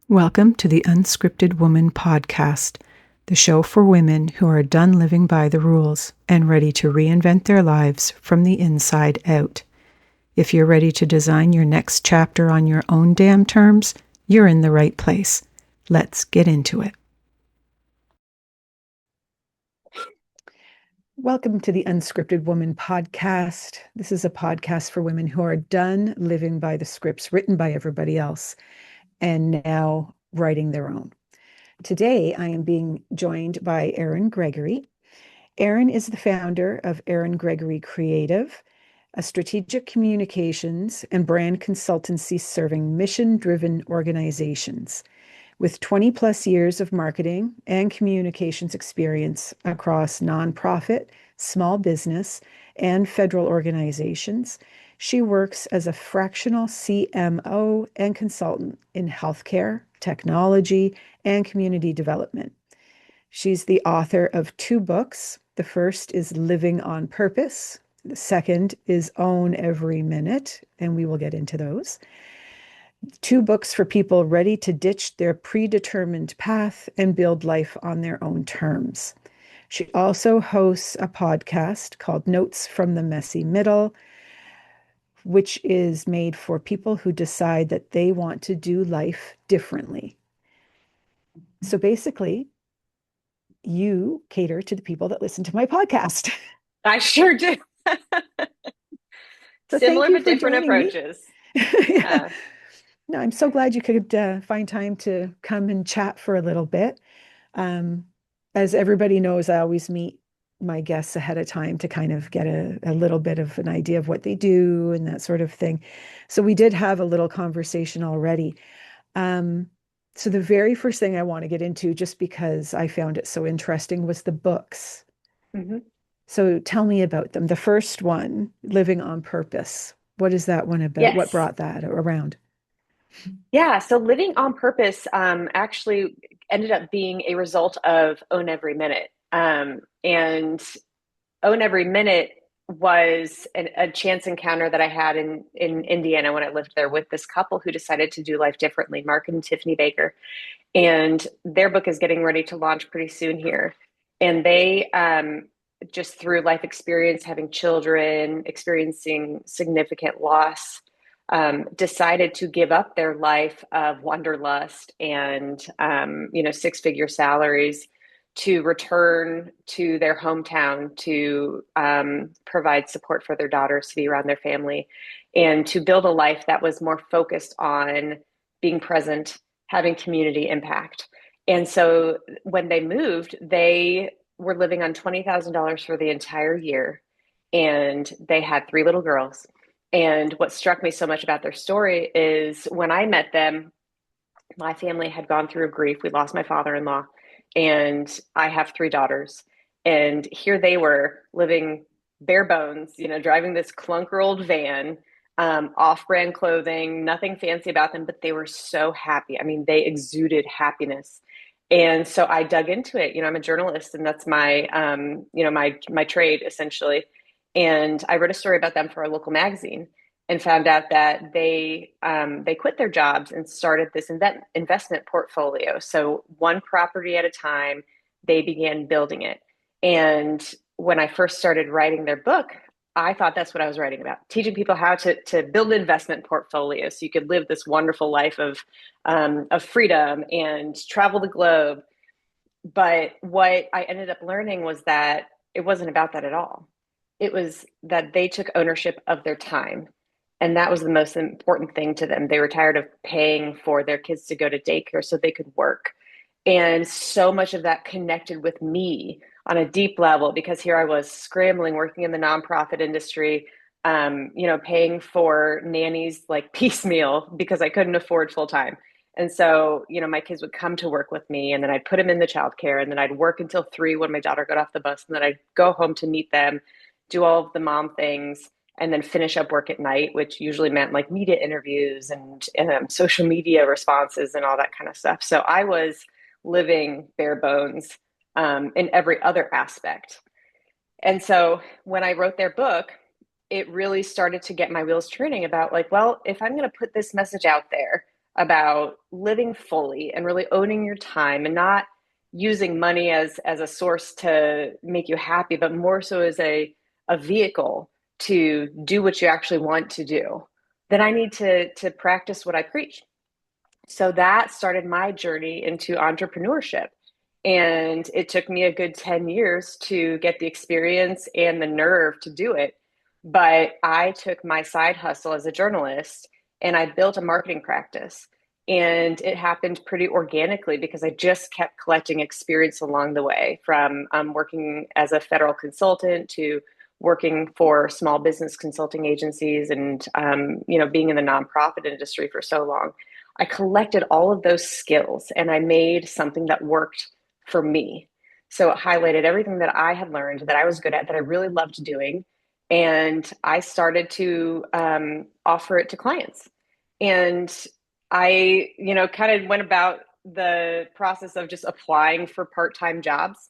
Welcome to the Unscripted Woman Podcast, the show for women who are done living by the rules and ready to reinvent their lives from the inside out. If you're ready to design your next chapter on your own damn terms, you're in the right place. Let's get into it. Welcome to the Unscripted Woman Podcast. This is a podcast for women who are done living by the scripts written by everybody else and now writing their own. Today, I am being joined by Erin Gregory. Erin is the founder of Erin Gregory Creative, a strategic communications and brand consultancy serving mission-driven organizations. With 20 plus years of marketing and communications experience across nonprofit, small business, and federal organizations, she works as a fractional CMO and consultant in healthcare, technology, and community development. She's the author of 2 books. The first is Living on Purpose. The second is Own Every Minute, and we will get into those. 2 books for people ready to ditch their predetermined path and build life on their own terms. She also hosts a podcast called Notes from the Messy Middle, which is made for people who decide that they want to do life differently. So basically, you cater to the people that listen to my podcast. I sure do. So Similar but different approaches. Yeah. No, I'm so glad you could find time to come and chat for a little bit. As everybody knows, I always meet my guests ahead of time to kind of get a little bit of an idea of what they do and that sort of thing. So we did have a little conversation already. So the very first thing I want to get into, just because I found it so interesting, was the books. Mm-hmm. So tell me about them. The first one, Living on Purpose. What is that one about? Yes. What brought that around? Yeah. So Living on Purpose actually ended up being a result of Own Every Minute. And Own Every Minute was a chance encounter that I had in Indiana when I lived there with this couple who decided to do life differently, Mark and Tiffany Baker. And their book is getting ready to launch pretty soon here. And they just through life experience, having children, experiencing significant loss, decided to give up their life of wanderlust and 6-figure salaries to return to their hometown to provide support for their daughters, to be around their family, and to build a life that was more focused on being present, having community impact. And so when they moved, they were living on $20,000 for the entire year, and they had 3 little girls. And what struck me so much about their story is when I met them, my family had gone through grief. We lost my father-in-law, and I have 3 daughters. And here they were living bare bones, driving this clunker old van, off-brand clothing, nothing fancy about them, but they were so happy. I mean, they exuded happiness. And so I dug into it. I'm a journalist, and that's my, my trade essentially. And I wrote a story about them for a local magazine, and found out that they quit their jobs and started this investment portfolio. So one property at a time, they began building it. And when I first started writing their book, I thought that's what I was writing about, teaching people how to build an investment portfolio so you could live this wonderful life of freedom and travel the globe. But what I ended up learning was that it wasn't about that at all. It was that they took ownership of their time. And that was the most important thing to them. They were tired of paying for their kids to go to daycare so they could work. And so much of that connected with me on a deep level, because here I was scrambling, working in the nonprofit industry, paying for nannies like piecemeal because I couldn't afford full time. And so, my kids would come to work with me, and then I'd put them in the childcare, and then I'd work until 3 when my daughter got off the bus, and then I'd go home to meet them, do all of the mom things, and then finish up work at night, which usually meant like media interviews and social media responses and all that kind of stuff. So I was living bare bones in every other aspect. And so when I wrote their book, it really started to get my wheels turning about like, well, if I'm going to put this message out there, about living fully and really owning your time and not using money as a source to make you happy, but more so as a vehicle to do what you actually want to do, then I need to practice what I preach. So that started my journey into entrepreneurship. And it took me a good 10 years to get the experience and the nerve to do it. But I took my side hustle as a journalist and I built a marketing practice. And it happened pretty organically because I just kept collecting experience along the way, from working as a federal consultant to working for small business consulting agencies and being in the nonprofit industry for so long. I collected all of those skills and I made something that worked for me. So it highlighted everything that I had learned that I was good at, that I really loved doing. And I started to offer it to clients. And I, kind of went about the process of just applying for part-time jobs.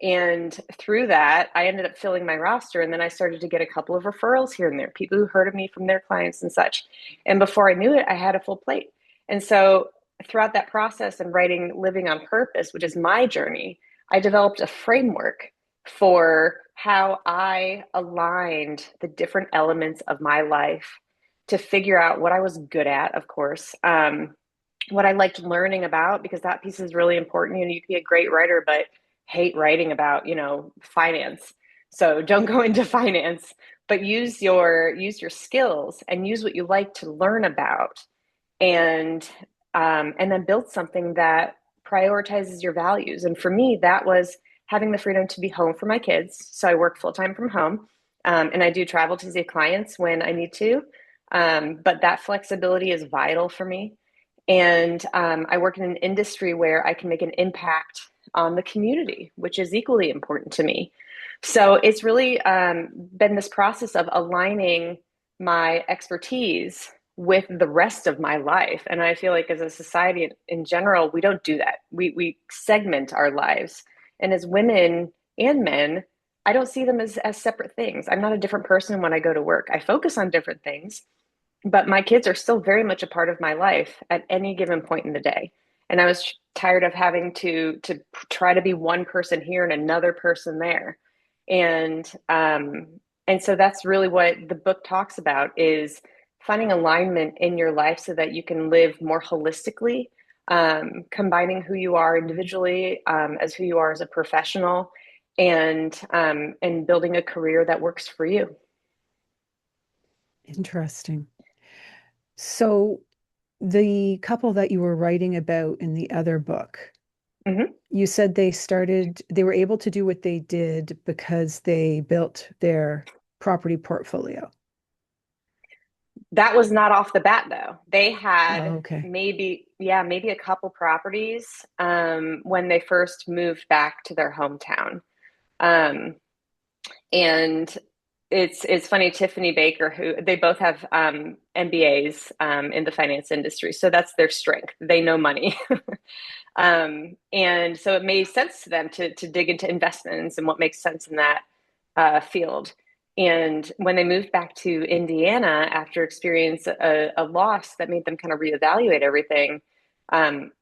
And through that, I ended up filling my roster. And then I started to get a couple of referrals here and there, people who heard of me from their clients and such. And before I knew it, I had a full plate. And so throughout that process and writing Living on Purpose, which is my journey, I developed a framework for how I aligned the different elements of my life to figure out what I was good at, of course, what I liked learning about, because that piece is really important. You can be a great writer, but hate writing about, finance. So don't go into finance, but use your skills and use what you like to learn about, and then build something that prioritizes your values. And for me, that was having the freedom to be home for my kids. So I work full time from home, and I do travel to see clients when I need to. But that flexibility is vital for me. And I work in an industry where I can make an impact on the community, which is equally important to me. So it's really been this process of aligning my expertise with the rest of my life. And I feel like as a society in general, we don't do that. We segment our lives. And as women and men, I don't see them as separate things. I'm not a different person when I go to work. I focus on different things, but my kids are still very much a part of my life at any given point in the day. And I was tired of having to try to be one person here and another person there. And so that's really what the book talks about, is finding alignment in your life so that you can live more holistically, combining who you are individually as who you are as a professional, and building a career that works for you. Interesting. So the couple that you were writing about in the other book, Mm-hmm. you said they were able to do what they did because they built their property portfolio. That was not off the bat, though. They Oh, had okay. maybe a couple properties when they first moved back to their hometown. Um, and it's funny, Tiffany Baker, who they both have MBAs in the finance industry, so that's their strength. They know money. And so it made sense to them to dig into investments and what makes sense in that field. And when they moved back to Indiana after experiencing a loss that made them kind of reevaluate everything,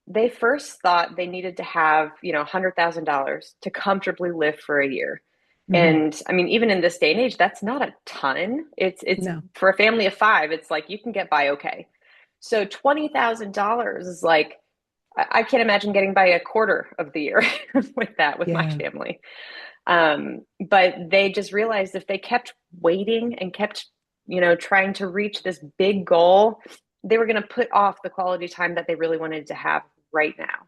they first thought they needed to have, $100,000 to comfortably live for a year. Hmm. And I mean, even in this day and age, that's not a ton. It's No. for a family of five, it's like you can get by okay. So $20,000 is like, I can't imagine getting by a quarter of the year with that with my Yeah. family. But they just realized if they kept waiting and kept, trying to reach this big goal, they were going to put off the quality time that they really wanted to have right now.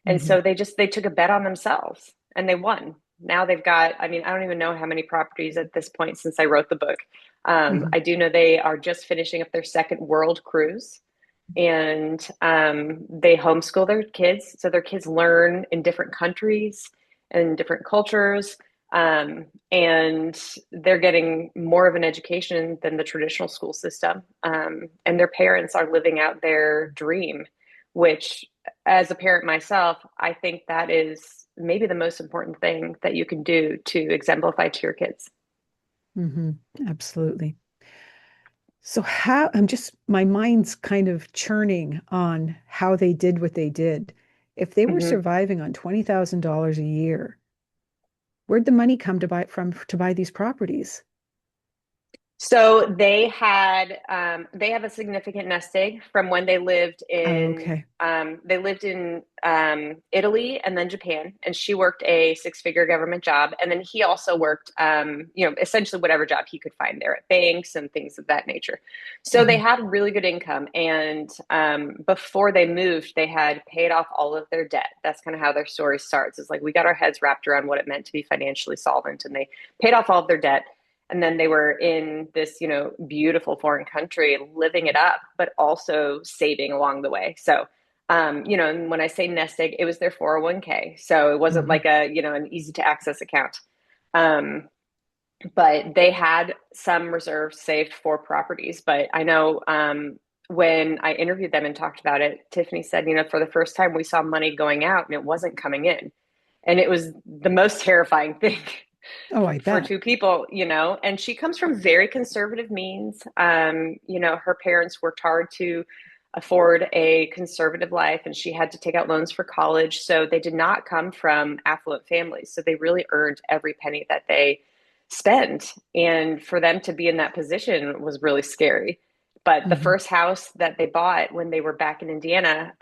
And Hmm. so they took a bet on themselves and they won. Now they've got, I mean, I don't even know how many properties at this point since I wrote the book. Hmm. I do know they are just finishing up their second world cruise, and they homeschool their kids. So their kids learn in different countries and different cultures. And they're getting more of an education than the traditional school system. And their parents are living out their dream, which, as a parent myself, I think that is maybe the most important thing that you can do to exemplify to your kids. Hmm. Absolutely. So how my mind's kind of churning on how they did what they did. If they were Mhm. surviving on $20,000 a year, where'd the money come to buy these properties? So they have a significant nest egg from when Oh, okay. they lived in Italy and then Japan, and she worked a six-figure government job, and then he also worked essentially whatever job he could find there at banks and things of that nature. So they Hmm. had really good income, and before they moved, they had paid off all of their debt. That's kind of how their story starts. It's like we got our heads wrapped around what it meant to be financially solvent, and they paid off all of their debt, and then they were in this beautiful foreign country living it up, but also saving along the way. So and when I say nest egg, it was their 401k, so it wasn't Hmm. like an easy to access account. um, but they had some reserves saved for properties. But I know when I interviewed them and talked about it, Tiffany said, for the first time we saw money going out and it wasn't coming in, and it was the most terrifying thing Oh, I for bet. two people, and she comes from very conservative means. Her parents worked hard to afford a conservative life, and she had to take out loans for college. So they did not come from affluent families. So they really earned every penny that they spent. And for them to be in that position was really scary. But the Hmm. first house that they bought when they were back in Indiana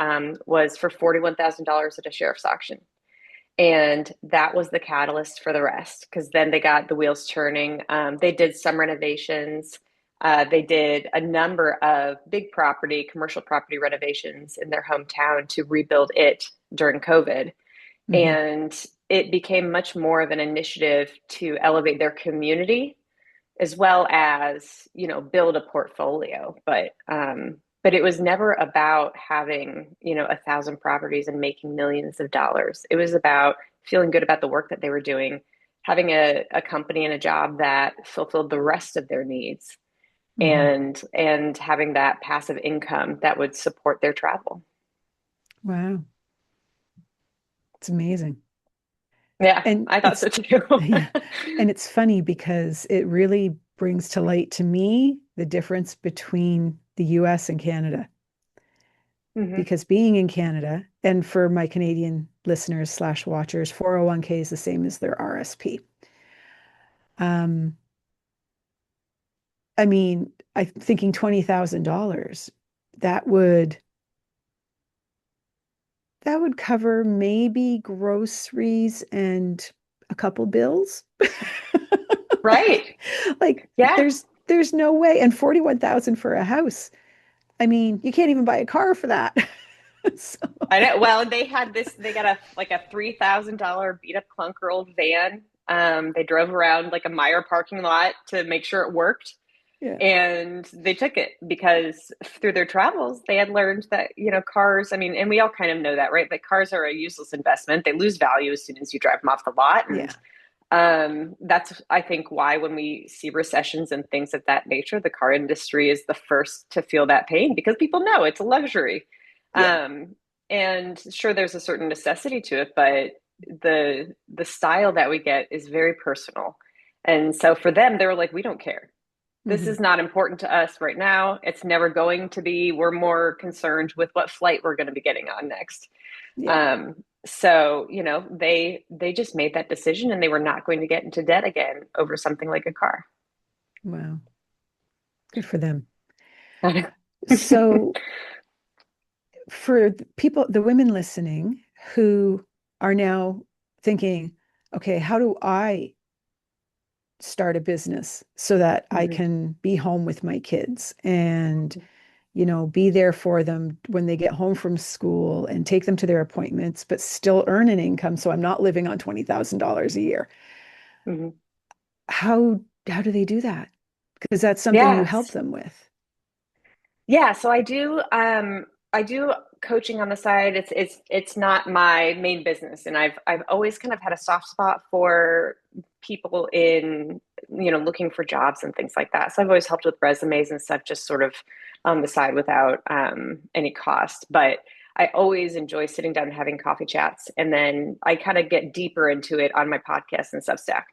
was for $41,000 at a sheriff's auction. And that was the catalyst for the rest, because then they got the wheels turning. They did some renovations. They did a number of big property, commercial property renovations in their hometown to rebuild it during COVID. Hmm. And it became much more of an initiative to elevate their community as well as build a portfolio. But it was never about having 1,000 properties and making millions of dollars. It was about feeling good about the work that they were doing, having a company and a job that fulfilled the rest of their needs, Hmm. and having that passive income that would support their travel. Wow. It's amazing. Yeah, And I thought it's so too. yeah. And it's funny because it really brings to light to me the difference between the US and Canada. Hmm. Because being in Canada, and for my Canadian listeners slash watchers, 401k is the same as their RSP. Um, I mean, I'm thinking $20,000, that would that would cover maybe groceries and a couple bills. Right. Like Yeah. there's no way. And 41,000 for a house. I mean, you can't even buy a car for that. So, I know. Well, they got a $3,000 beat up clunker old van. They drove around like a Meyer parking lot to make sure it worked. yeah. And they took it because through their travels, they had learned that, cars, I mean, and we all kind of know that, right? That cars are a useless investment. They lose value as soon as you drive them off the lot. And Yeah. that's, I think, why when we see recessions and things of that nature, the car industry is the first to feel that pain, because people know it's a luxury. Yeah. Um, and sure, there's a certain necessity to it, but the style that we get is very personal. And so for them, they were like, we don't care. This Hmm. is not important to us right now. It's never going to be. We're more concerned with what flight we're going to be getting on next. Yeah. So they just made that decision, and they were not going to get into debt again over something like a car. Wow. Good for them. So for the people, the women listening who are now thinking, okay, how do I start a business so that I Mhm. can be home with my kids and, be there for them when they get home from school and take them to their appointments, but still earn an income so I'm not living on $20,000 a year. Mhm. How do they do that? Because that's something you help Yes. them with. Yeah, so I do coaching on the side. It's not my main business, and I've always kind of had a soft spot for people in looking for jobs and things like that. So I've always helped with resumes and stuff, just sort of on the side without any cost. But I always enjoy sitting down and having coffee chats, and then I kind of get deeper into it on my podcast and Substack.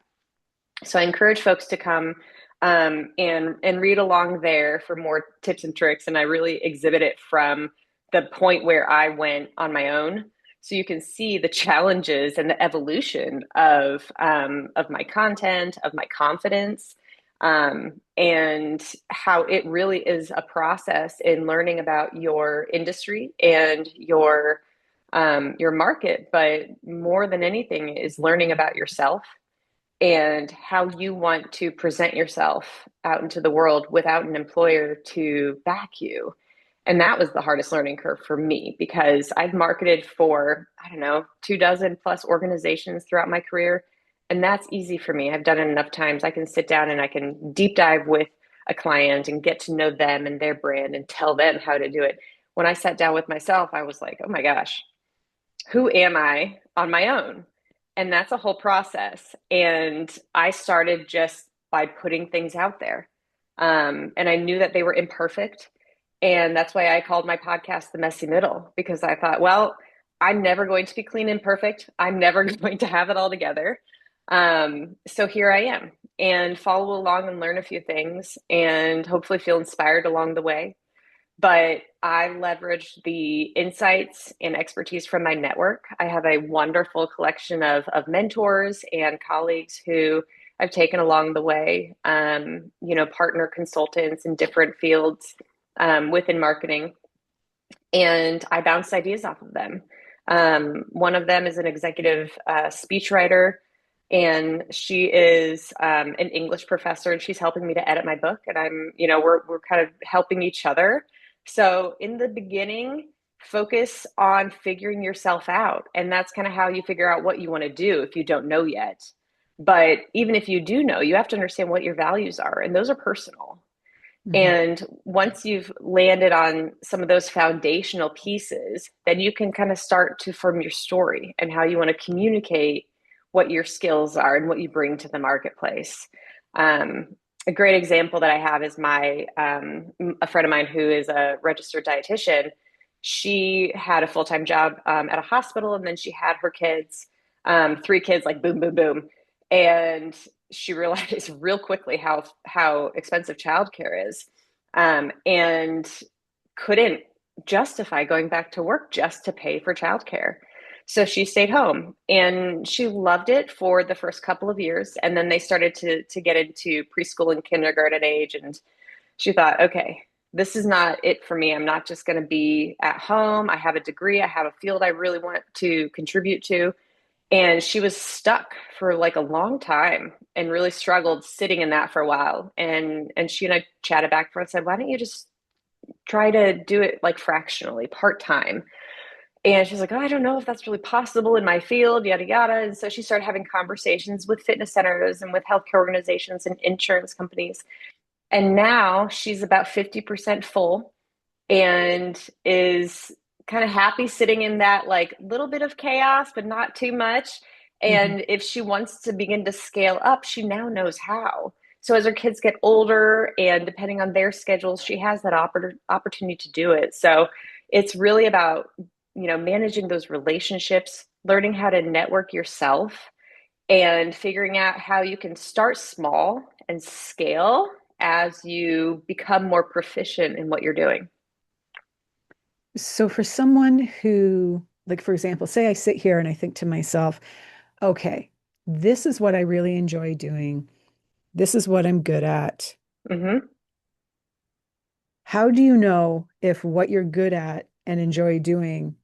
So I encourage folks to come and read along there for more tips and tricks. And I really exhibit it from the point where I went on my own. So you can see the challenges and the evolution of my content, of my confidence, and how it really is a process in learning about your industry and your market. But more than anything is learning about yourself and how you want to present yourself out into the world without an employer to back you. And that was the hardest learning curve for me because I've marketed for, I don't know, 24 plus organizations throughout my career. And that's easy for me. I've done it enough times. I can sit down and I can deep dive with a client and get to know them and their brand and tell them how to do it. When I sat down with myself, I was like, oh my gosh, who am I on my own? And that's a whole process. And I started just by putting things out there. And I knew that they were imperfect. And that's why I called my podcast The Messy Middle, because I thought, well, I'm never going to be clean and perfect. I'm never going to have it all together. So here I am, and follow along and learn a few things and hopefully feel inspired along the way. But I leveraged the insights and expertise from my network. I have a wonderful collection of mentors and colleagues who I've taken along the way, partner consultants in different fields within marketing. And I bounced ideas off of them. One of them is an executive speechwriter, and she is an English professor, and she's helping me to edit my book. And we're kind of helping each other. So in the beginning, focus on figuring yourself out. And that's kind of how you figure out what you want to do if you don't know yet. But even if you do know, you have to understand what your values are, and those are personal. Mm-hmm. And once you've landed on some of those foundational pieces, then you can kind of start to form your story and how you want to communicate what your skills are and what you bring to the marketplace. A great example that I have is a friend of mine who is a registered dietitian. She had a full-time job at a hospital, and then she had her kids, 3 kids, like boom, boom, boom. And she realized real quickly how expensive childcare is, and couldn't justify going back to work just to pay for childcare. So she stayed home, and she loved it for the first couple of years. And then they started to get into preschool and kindergarten age. And she thought, okay, this is not it for me. I'm not just going to be at home. I have a degree. I have a field I really want to contribute to. And she was stuck for like a long time and really struggled sitting in that for a while. And she and I chatted back and said, why don't you just try to do it like fractionally, part-time? And she's like, oh, I don't know if that's really possible in my field, yada, yada. And so she started having conversations with fitness centers and with healthcare organizations and insurance companies. And now she's about 50% full and is kind of happy sitting in that like little bit of chaos, but not too much. And if she wants to begin to scale up, she now knows how. So as her kids get older and depending on their schedules, she has that opportunity to do it. So it's really about, managing those relationships, learning how to network yourself, and figuring out how you can start small and scale as you become more proficient in what you're doing. So for someone who, like, for example, say I sit here and I think to myself, okay, this is what I really enjoy doing. This is what I'm good at. Mm-hmm. How do you know if what you're good at and enjoy doing,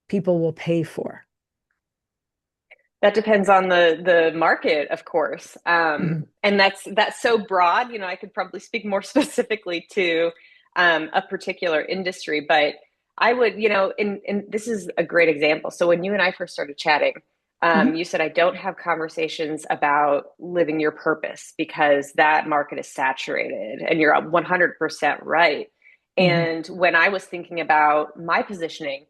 people will pay for? That depends on the market, of course. And that's so broad. I could probably speak more specifically to a particular industry, but I would, and this is a great example. So when you and I first started chatting, you said, I don't have conversations about living your purpose because that market is saturated, and you're 100% right. And when I was thinking about my positioning,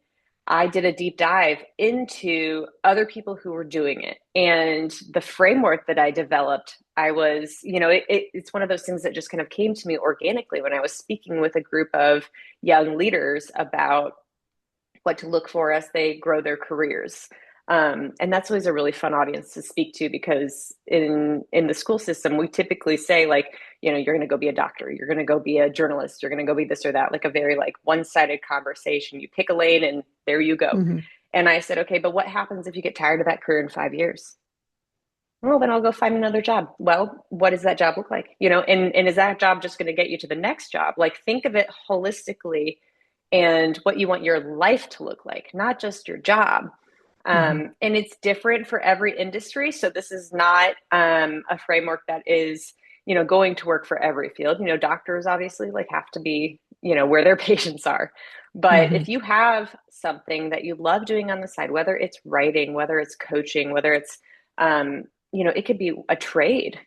I did a deep dive into other people who were doing it, and the framework that I developed. I was, it's one of those things that just kind of came to me organically when I was speaking with a group of young leaders about what to look for as they grow their careers. And that's always a really fun audience to speak to, because in the school system, we typically say, like, you're going to go be a doctor, you're going to go be a journalist, you're going to go be this or that, like a very like one-sided conversation. You pick a lane and there you go. Hmm. And I said, okay, but what happens if you get tired of that career in 5 years? Well, then I'll go find another job. Well, what does that job look like? And is that job just going to get you to the next job? Like, think of it holistically and what you want your life to look like, not just your job. Hmm. And it's different for every industry. So this is not a framework that is, going to work for every field. Doctors obviously like have to be, where their patients are. But Hmm. if you have something that you love doing on the side, whether it's writing, whether it's coaching, whether it's, it could be a trade.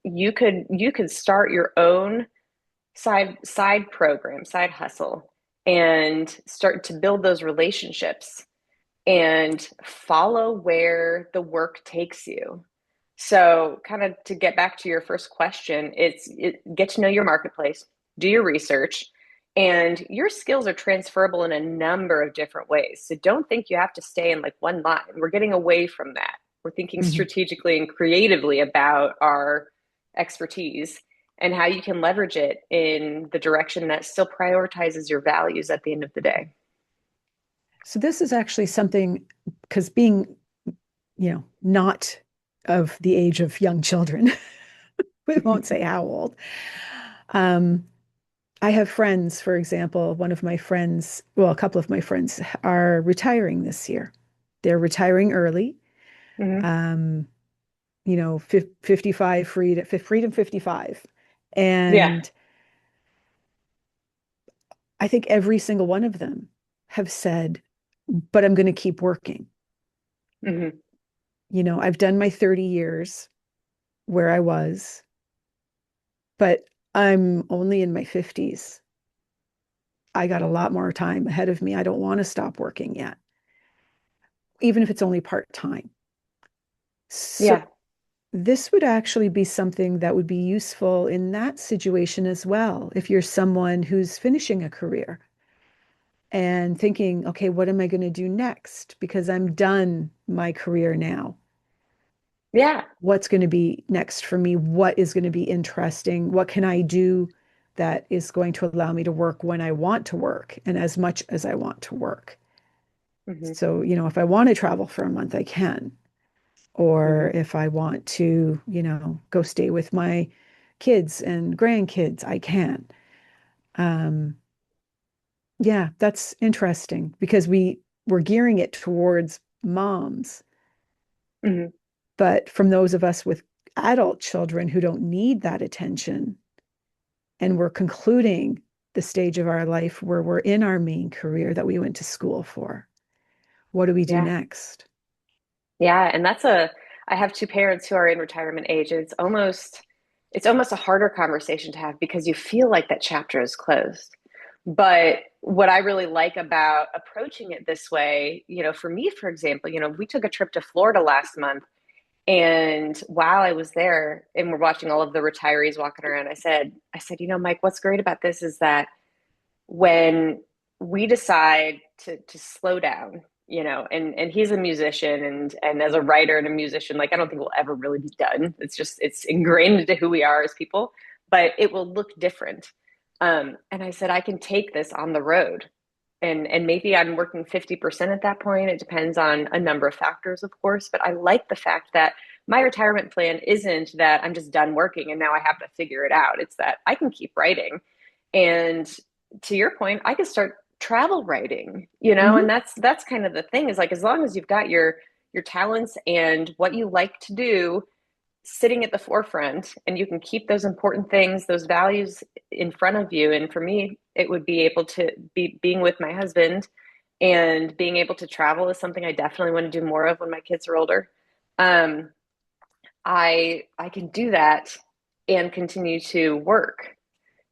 You could start your own side program, side hustle, and start to build those relationships and follow where the work takes you. So, kind of to get back to your first question, get to know your marketplace, do your research, and your skills are transferable in a number of different ways. So, don't think you have to stay in like one line. We're getting away from that. We're thinking Hmm. strategically and creatively about our expertise and how you can leverage it in the direction that still prioritizes your values at the end of the day. So this is actually something, because being, not of the age of young children, we won't say how old. Um, I have friends, for example, one of my friends, well, a couple of my friends are retiring this year. They're retiring early. Mm-hmm. 55, freedom 55. Yeah. And I think every single one of them have said, but I'm going to keep working. Mm-hmm. I've done my 30 years where I was, but I'm only in my 50s. I got a lot more time ahead of me. I don't want to stop working yet, even if it's only part time. So Yeah. this would actually be something that would be useful in that situation as well. If you're someone who's finishing a career and thinking, okay, what am I going to do next? Because I'm done my career now. Yeah. What's going to be next for me? What is going to be interesting? What can I do that is going to allow me to work when I want to work and as much as I want to work? Mm-hmm. So, if I want to travel for a month, I can. Mm-hmm. Or if I want to, go stay with my kids and grandkids, I can. Um, yeah, that's interesting because we're gearing it towards moms, Mm-hmm. but from those of us with adult children who don't need that attention, and we're concluding the stage of our life where we're in our main career that we went to school for. What do we do Yeah. next? Yeah. And I have two parents who are in retirement age. And it's almost a harder conversation to have because you feel like that chapter is closed. But what I really like about approaching it this way, for me, for example, we took a trip to Florida last month. And while I was there and we're watching all of the retirees walking around, I said, Mike, what's great about this is that when we decide to slow down, and he's a musician, and as a writer and a musician, like, I don't think we'll ever really be done. It's ingrained into who we are as people, but it will look different. And I said, I can take this on the road, and maybe I'm working 50% at that point. It depends on a number of factors, of course, but I like the fact that my retirement plan isn't that I'm just done working and now I have to figure it out. It's that I can keep writing. And to your point, I could start travel writing, and Mm-hmm. that's kind of the thing, is like, as long as you've got your talents and what you like to do sitting at the forefront, and you can keep those important things, those values in front of you. And for me, it would be able to be being with my husband, and being able to travel is something I definitely want to do more of when my kids are older. um, I can do that and continue to work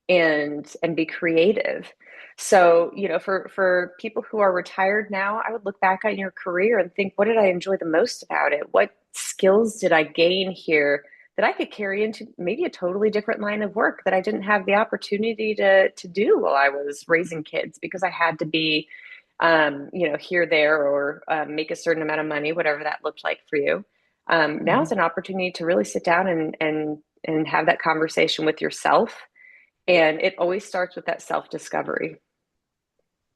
and be creative. So, for people who are retired now, I would look back on your career and think, what did I enjoy the most about it? What skills did I gain here that I could carry into maybe a totally different line of work that I didn't have the opportunity to do while I was raising kids, because I had to be here, there, or make a certain amount of money, whatever that looked like for you. Now is Mhm. an opportunity to really sit down and have that conversation with yourself. And it always starts with that self-discovery.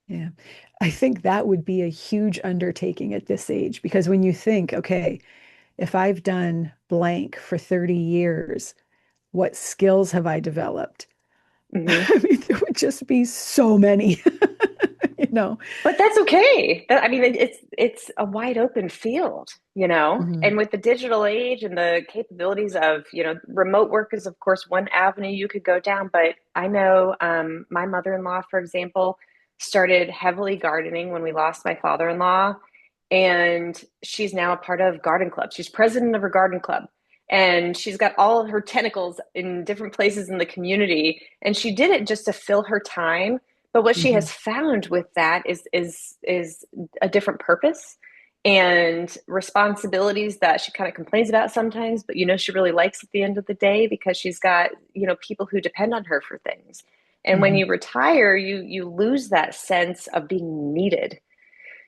Yeah. I think that would be a huge undertaking at this age because when you think, okay, if I've done blank for 30 years, what skills have I developed? Hmm. I mean, there would just be so many, you know. But that's okay. I mean, it's a wide open field, Mhm. and with the digital age and the capabilities of, remote work is, of course, one avenue you could go down. But I know my mother-in-law, for example, started heavily gardening when we lost my father-in-law, and she's now a part of garden club. She's president of her garden club, and she's got all of her tentacles in different places in the community. And she did it just to fill her time, but what she has Mhm. found with that is a different purpose and responsibilities that she kind of complains about sometimes, but she really likes at the end of the day because she's got, people who depend on her for things. And when Mhm. you retire, you lose that sense of being needed.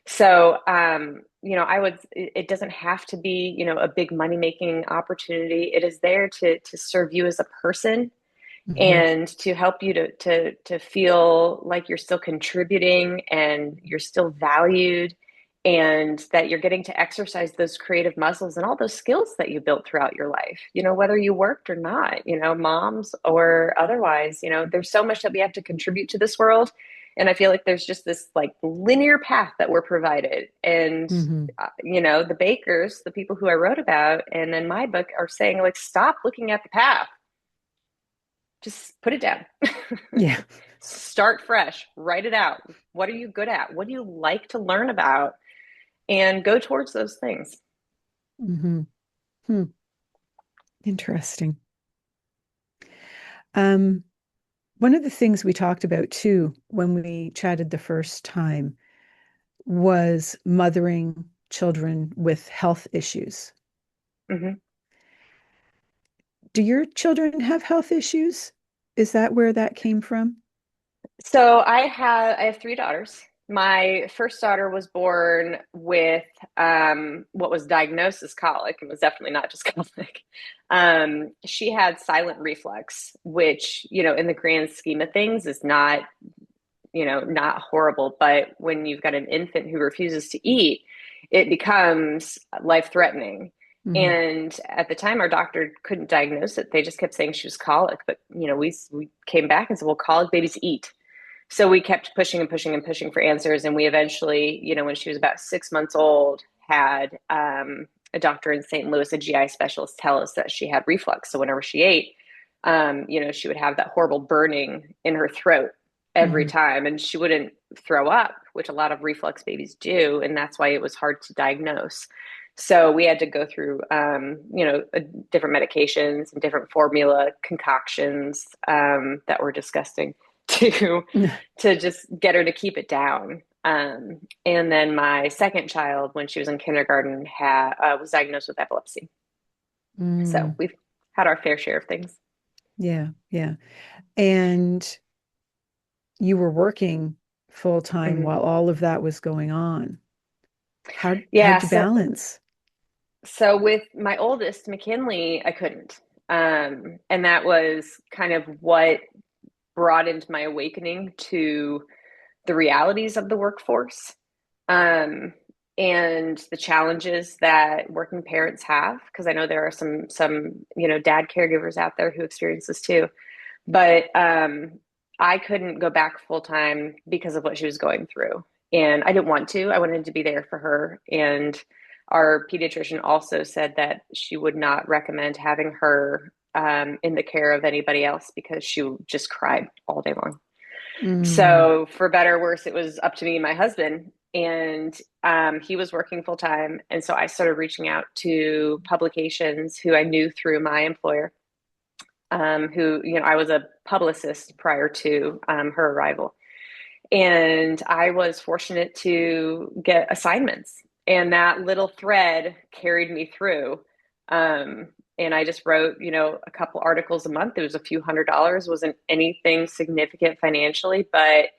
So, it doesn't have to be, a big money making opportunity. It is there to serve you as a person Mhm. and to help you to feel like you're still contributing and you're still valued, and that you're getting to exercise those creative muscles and all those skills that you built throughout your life, whether you worked or not, moms or otherwise. There's so much that we have to contribute to this world, and I feel like there's just this like linear path that we're provided. And Mhm. the bakers, the people who I wrote about and in my book, are saying, like, stop looking at the path, just put it down. Yeah. Start fresh, write it out. What are you good at? What do you like to learn about? And go towards those things. Mhm. Hmm. Interesting. Um, One of the things we talked about too when we chatted the first time was mothering children with health issues. Mm-hmm. Do your children have health issues? Is that where that came from? So I have three daughters. My first daughter was born with what was diagnosed as colic, and was definitely not just colic. She had silent reflux, which, in the grand scheme of things is not, not horrible. But when you've got an infant who refuses to eat, it becomes life threatening. Hmm. And at the time, our doctor couldn't diagnose it. They just kept saying she was colic. But, we came back and said, well, colic babies eat. So we kept pushing and pushing and pushing for answers. And we eventually, when she was about 6 months old, had a doctor in St. Louis, a GI specialist, tell us that she had reflux. So whenever she ate, she would have that horrible burning in her throat every Hmm. time. And she wouldn't throw up, which a lot of reflux babies do. And that's why it was hard to diagnose. So we had to go through, different medications and different formula concoctions that were disgusting to to just get her to keep it down. And then my second child, when she was in kindergarten, was diagnosed with epilepsy. So Mm, we've had our fair share of things. yeah, yeah. And you were working full time Mhm. while all of that was going on. Yeah. How'd you So balance? with my oldest, McKinley, I couldn't. And that was kind of what brought into my awakening to the realities of the workforce, um, and the challenges that working parents have. Because I know there are some dad caregivers out there who experience this too. But I couldn't go back full time because of what she was going through, and I didn't want to. I wanted to be there for her, and our pediatrician also said that she would not recommend having her in the care of anybody else because she just cried all day long. Mm, So, for better or worse, it was up to me and my husband, and he was working full time. And so I started reaching out to publications who I knew through my employer, who, I was a publicist prior to her arrival. And I was fortunate to get assignments, and that little thread carried me through. Um, and I just wrote, a couple articles a month. It was a few $100s, wasn't anything significant financially, but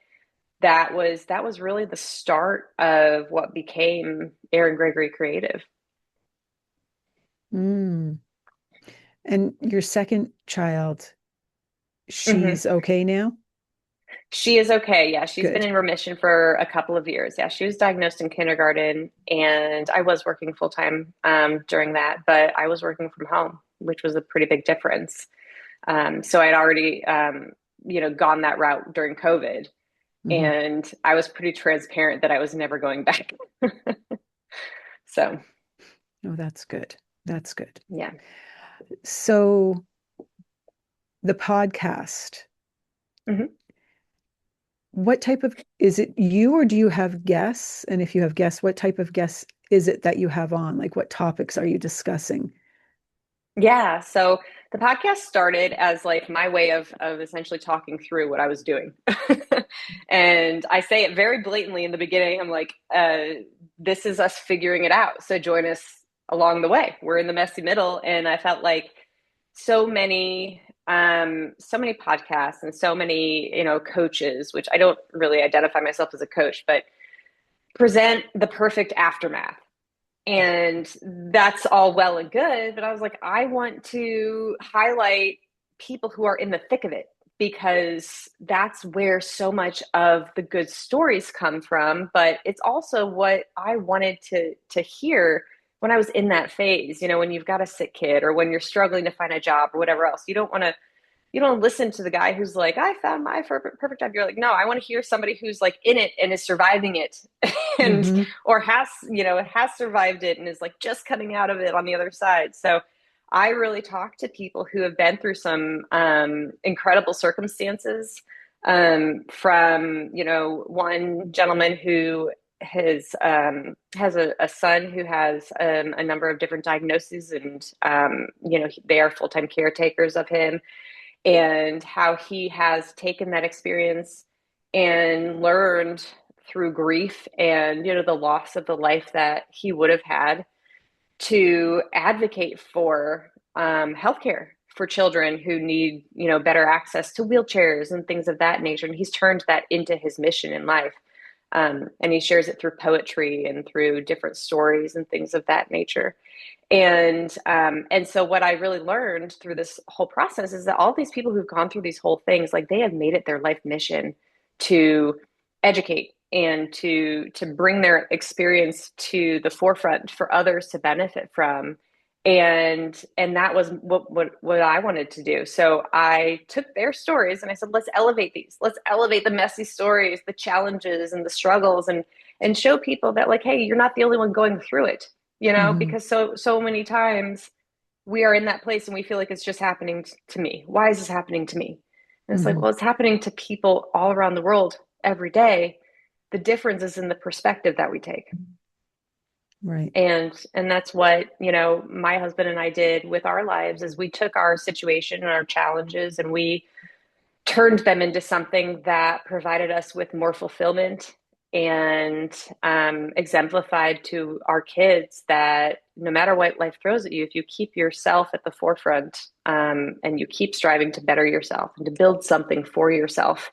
that was really the start of what became Erin Gregory Creative. Mm. And your second child, Hmm. she's okay now? She is okay. Yeah, she's been Good. in remission for a couple of years. Yeah, she was diagnosed in kindergarten, and I was working full time during that, but I was working from home, which was a pretty big difference. So I'd already, gone that route during COVID, Hmm. and I was pretty transparent that I was never going back. So, Oh, that's good. That's good. yeah. So the podcast, Hmm. what type of, is it you or do you have guests? And if you have guests, what type of guests is it that you have on? Like what topics are you discussing? Yeah. So the podcast started as like my way of essentially talking through what I was doing. And I say it very blatantly in the beginning. I'm like, this is us figuring it out. So join us along the way. We're in the messy middle. And I felt like so many podcasts and so many, coaches, which I don't really identify myself as a coach, but present the perfect aftermath. And that's all well and good. But I was like, I want to highlight people who are in the thick of it, because that's where so much of the good stories come from. But it's also what I wanted to hear when I was in that phase, when you've got a sick kid or when you're struggling to find a job or whatever else. You don't listen to the guy who's like, I found my perfect job. You're like, no, I want to hear somebody who's like in it and is surviving it and, Hmm. or has survived it and is like just coming out of it on the other side. So I really talk to people who have been through some incredible circumstances. From, one gentleman who has a son who has a number of different diagnoses, and they are full-time caretakers of him, and how he has taken that experience and learned through grief and the loss of the life that he would have had, to advocate for healthcare for children who need better access to wheelchairs and things of that nature. And he's turned that into his mission in life. And he shares it through poetry and through different stories and things of that nature. And so what I really learned through this whole process is that all these people who've gone through these whole things, like, they have made it their life mission to educate and to bring their experience to the forefront for others to benefit from. And that was what I wanted to do. So I took their stories and I said, let's elevate these. Let's elevate the messy stories, the challenges and the struggles, and show people that, like, hey, you're not the only one going through it, Hmm. because so many times we are in that place and we feel like it's just happening to me. Why is this happening to me? And it's like, Hmm. well, it's happening to people all around the world every day. The difference is in the perspective that we take. Right. And that's what, my husband and I did with our lives, is we took our situation and our challenges and we turned them into something that provided us with more fulfillment, and exemplified to our kids that no matter what life throws at you, if you keep yourself at the forefront, and you keep striving to better yourself and to build something for yourself,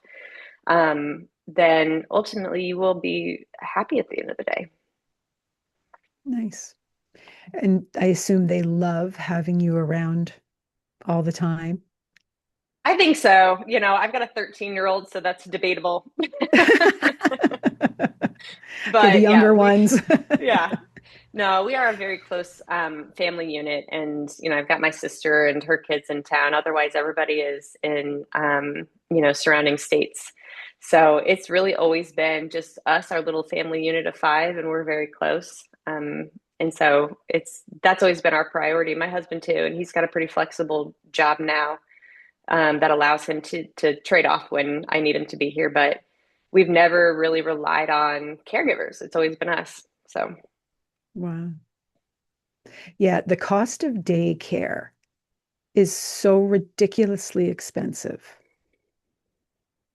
then ultimately you will be happy at the end of the day. Nice. And I assume they love having you around all the time. I think so. I've got a 13-year-old, so that's debatable. For the But yeah, younger ones. yeah. No, we are a very close family unit, and I've got my sister and her kids in town. Otherwise, everybody is in surrounding states. So it's really always been just us, our little family unit of five, and we're very close. And so that's always been our priority. My husband too, and he's got a pretty flexible job now, that allows him to trade off when I need him to be here. But we've never really relied on caregivers. It's always been us. So. Wow. Yeah, the cost of daycare is so ridiculously expensive.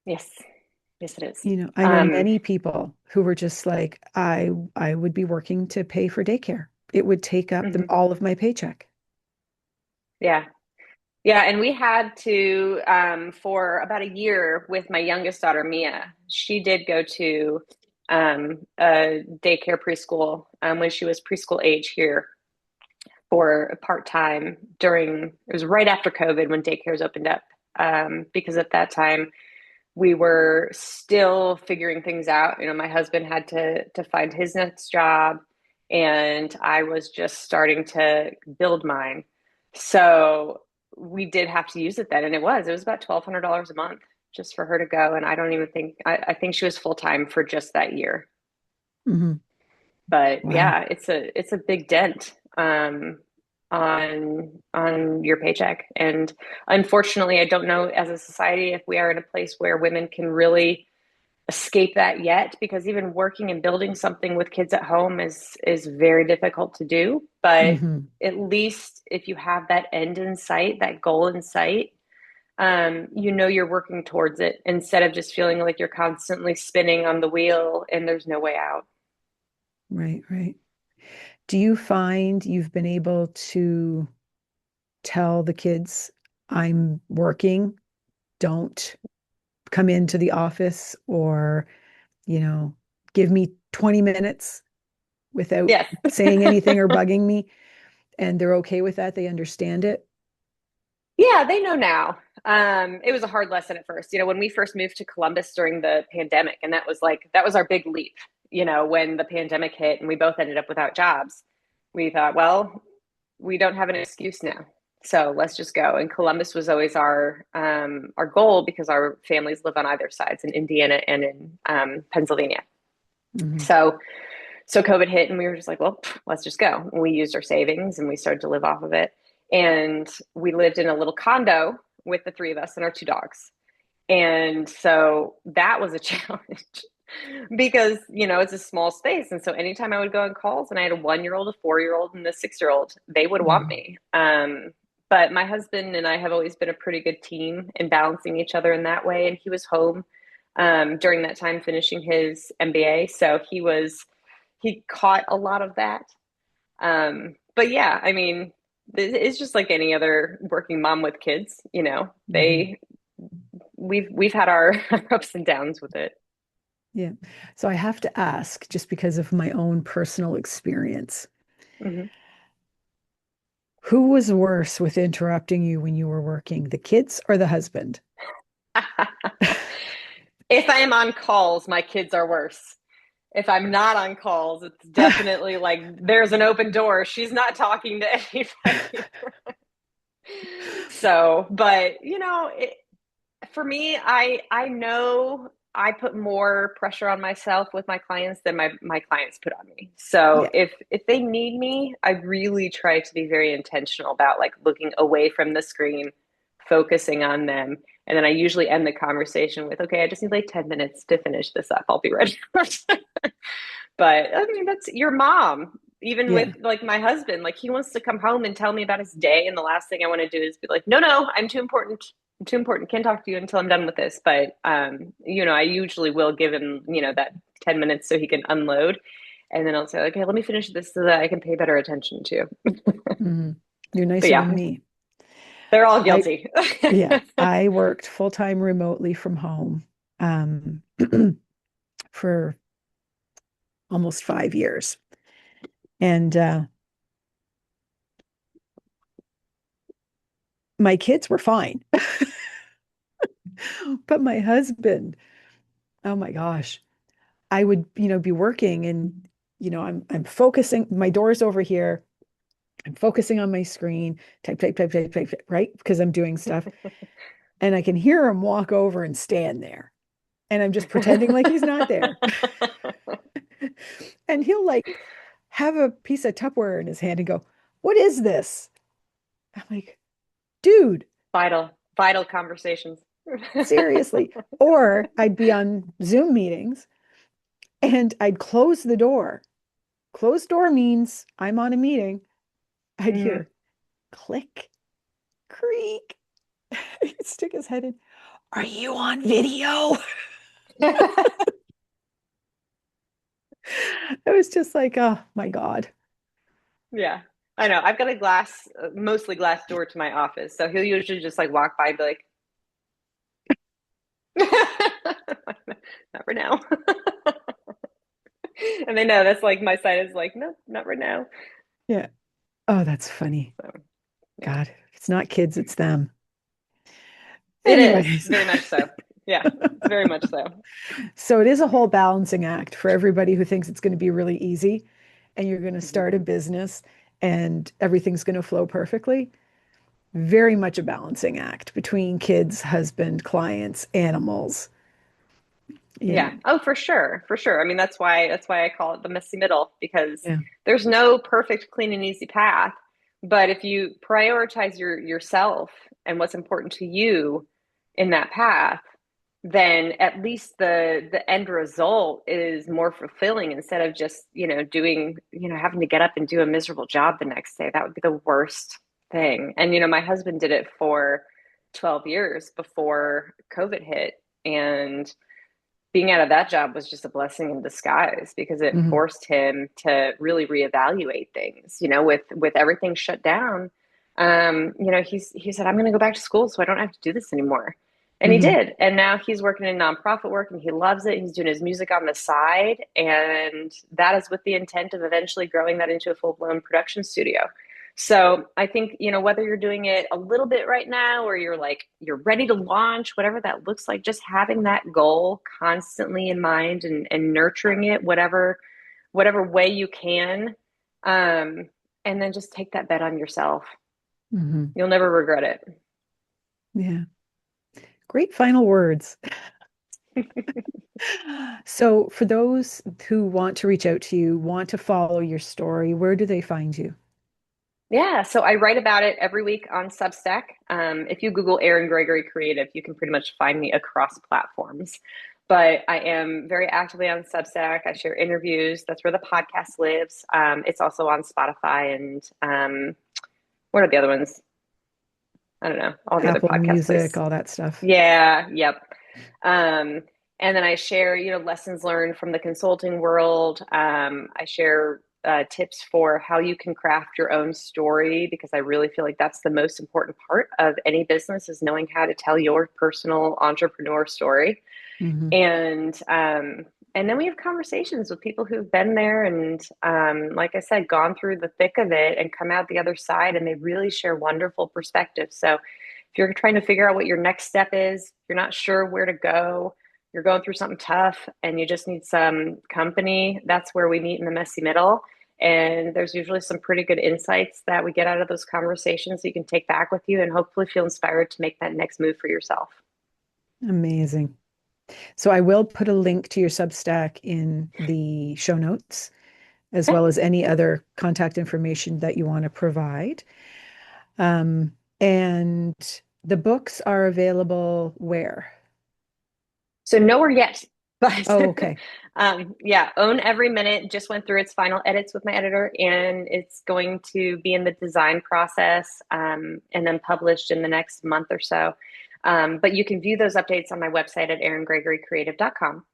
Yes, yes, it is. I know many people who were just like, I would be working to pay for daycare. It would take up Mhm. all of my paycheck. Yeah, Yeah, and we had to for about a year with my youngest daughter, Mia. She did go to a daycare preschool when she was preschool age here for part time during, it was right after COVID when daycares opened up. Because at that time we were still figuring things out. You know, my husband had to find his next job, and I was just starting to build mine. So we did have to use it then, and it was about $1,200 a month just for her to go. And I don't even think I think she was full time for just that year. Hmm. But Wow. yeah, it's a big dent on your paycheck. And unfortunately, I don't know as a society if we are in a place where women can really escape that yet, because even working and building something with kids at home is very difficult to do. But Hmm. at least if you have that end in sight, that goal in sight, you know you're working towards it instead of just feeling like you're constantly spinning on the wheel and there's no way out. Right, right. Do you find you've been able to tell the kids, I'm working, don't come into the office, or, you know, give me 20 minutes without Yes. saying anything or bugging me? And they're okay with that. They understand it. Yeah, they know now. It was a hard lesson at first. You know, when we first moved to Columbus during the pandemic, and that was our big leap. You know, when the pandemic hit and we both ended up without jobs, we thought, well, we don't have an excuse now, so let's just go. And Columbus was always our goal because our families live on either sides in Indiana and in Pennsylvania. Hmm. So COVID hit, and we were just like, well, let's just go. And we used our savings and we started to live off of it. And we lived in a little condo with the three of us and our two dogs. And so that was a challenge because, you know, it's a small space. And so anytime I would go on calls and I had a 1 year old, a 4 year old, and a 6 year old, they would want Hmm. me. But my husband and I have always been a pretty good team in balancing each other in that way. And he was home during that time finishing his MBA. So he caught a lot of that. But yeah, I mean, it's just like any other working mom with kids, you know, Hmm. we've had our ups and downs with it. Yeah. So I have to ask, just because of my own personal experience, Mhm. who was worse with interrupting you when you were working, the kids or the husband? If I am on calls, my kids are worse. If I'm not on calls, it's definitely like there's an open door. She's not talking to anybody. So, but you know, for me, I know I put more pressure on myself with my clients than my clients put on me. So Yeah. if they need me, I really try to be very intentional about like looking away from the screen, focusing on them. And then I usually end the conversation with, okay, I just need like 10 minutes to finish this up. I'll be ready. But I mean, that's your mom. Even with Yeah. like my husband, like he wants to come home and tell me about his day. And the last thing I want to do is be like, no, no, I'm too important. I'm too important. Can't talk to you until I'm done with this. But, you know, I usually will give him, you know, that 10 minutes so he can unload. And then I'll say, okay, let me finish this so that I can pay better attention to. Hmm. You're But nicer yeah, than me. they're all I, guilty. yeah, I worked full-time remotely from home um, for almost 5 years. And my kids were fine. But my husband, oh my gosh, I would, be working and, I'm focusing, my door's over here. I'm focusing on my screen, type, type, type, type, type, right? Because I'm doing stuff. And I can hear him walk over and stand there. And I'm just pretending like he's not there. And he'll like have a piece of Tupperware in his hand and go, "What is this?" I'm like, dude, Vital conversations. seriously. Or I'd be on Zoom meetings and I'd close the door. Closed door means I'm on a meeting. I'd Mm. hear click, creak. He'd stick his head in. Are you on video? It was just like, oh my God. Yeah. I know. I've got a mostly glass door to my office. So he'll usually just like walk by and be like, not right now. And they know that's like my side is like, no, not right now. Yeah. Oh, that's funny. So, yeah, God, if it's not kids, it's them. it is Anyways, very much so. Yeah, it's very much so. so it is a whole balancing act for everybody who thinks it's going to be really easy and you're going to Mhm. start a business and everything's going to flow perfectly. Very much a balancing act between kids, husband, clients, animals. You Yeah. know, Oh, for sure. For sure. I mean, that's why I call it the messy middle because yeah. there's no perfect, clean, and easy path. But if you prioritize yourself and what's important to you in that path, then at least the end result is more fulfilling instead of just, doing, having to get up and do a miserable job the next day. That would be the worst thing. And my husband did it for 12 years before COVID hit. And being out of that job was just a blessing in disguise because it Mhm. forced him to really reevaluate things. With everything shut down, he said, "I'm going to go back to school so I don't have to do this anymore." And he Mhm. did. And now he's working in nonprofit work and he loves it. He's doing his music on the side. And that is with the intent of eventually growing that into a full blown production studio. So I think, whether you're doing it a little bit right now or you're ready to launch, whatever that looks like, just having that goal constantly in mind and nurturing it, whatever way you can. Um, and then just take that bet on yourself. Mhm. You'll never regret it. Yeah. Great final words. So, for those who want to reach out to you, want to follow your story, where do they find you? Yeah, so I write about it every week on Substack. If you Google Erin Gregory Creative, you can pretty much find me across platforms. But I am very actively on Substack. I share interviews. That's where the podcast lives. It's also on Spotify and what are the other ones? I don't know, all the other Apple podcast Music, places. all that stuff. Yeah, yep. Um, and then I share, lessons learned from the consulting world. I share tips for how you can craft your own story because I really feel like that's the most important part of any business is knowing how to tell your personal entrepreneur story. Hmm. And then we have conversations with people who've been there and, like I said, gone through the thick of it and come out the other side, and they really share wonderful perspectives. So if you're trying to figure out what your next step is, you're not sure where to go, you're going through something tough, and you just need some company, that's where we meet in the messy middle. And there's usually some pretty good insights that we get out of those conversations that you can take back with you and hopefully feel inspired to make that next move for yourself. Amazing. So, I will put a link to your Substack in the show notes, as Okay. well as any other contact information that you want to provide. And the books are available where? So nowhere yet, but Oh, okay. yeah, Own Every Minute just went through its final edits with my editor, and it's going to be in the design process and then published in the next month or so. But you can view those updates on my website at eringregorycreative.com.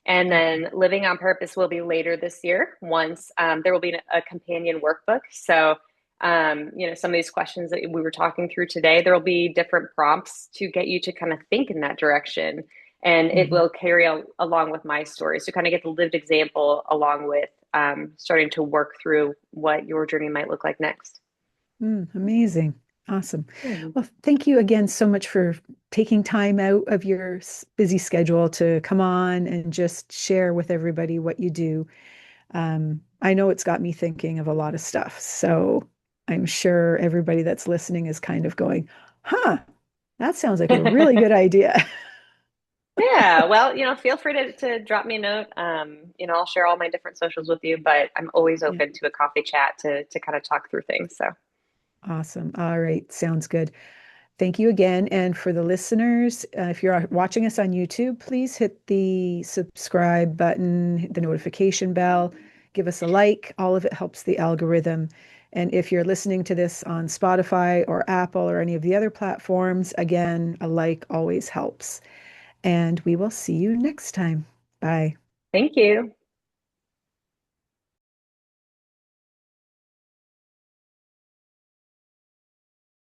And Okay. then Living on Purpose will be later this year once there will be a companion workbook. So, some of these questions that we were talking through today, there will be different prompts to get you to kind of think in that direction. And it Mhm. will carry along with my story. So, kind of get the lived example along with starting to work through what your journey might look like next. Amazing. Awesome. Yeah. Well, thank you again so much for taking time out of your busy schedule to come on and just share with everybody what you do. I know it's got me thinking of a lot of stuff. So I'm sure everybody that's listening is kind of going, huh, that sounds like a really good idea. Yeah, well, feel free to drop me a note. I'll share all my different socials with you, but I'm always Yeah. open to a coffee chat to kind of talk through things. So, Awesome. All right. Sounds good. Thank you again. And for the listeners, if you're watching us on YouTube, please hit the subscribe button, hit the notification bell, give us a like. All of it helps the algorithm. And if you're listening to this on Spotify or Apple or any of the other platforms, again, a like always helps. And we will see you next time. Bye. thank you.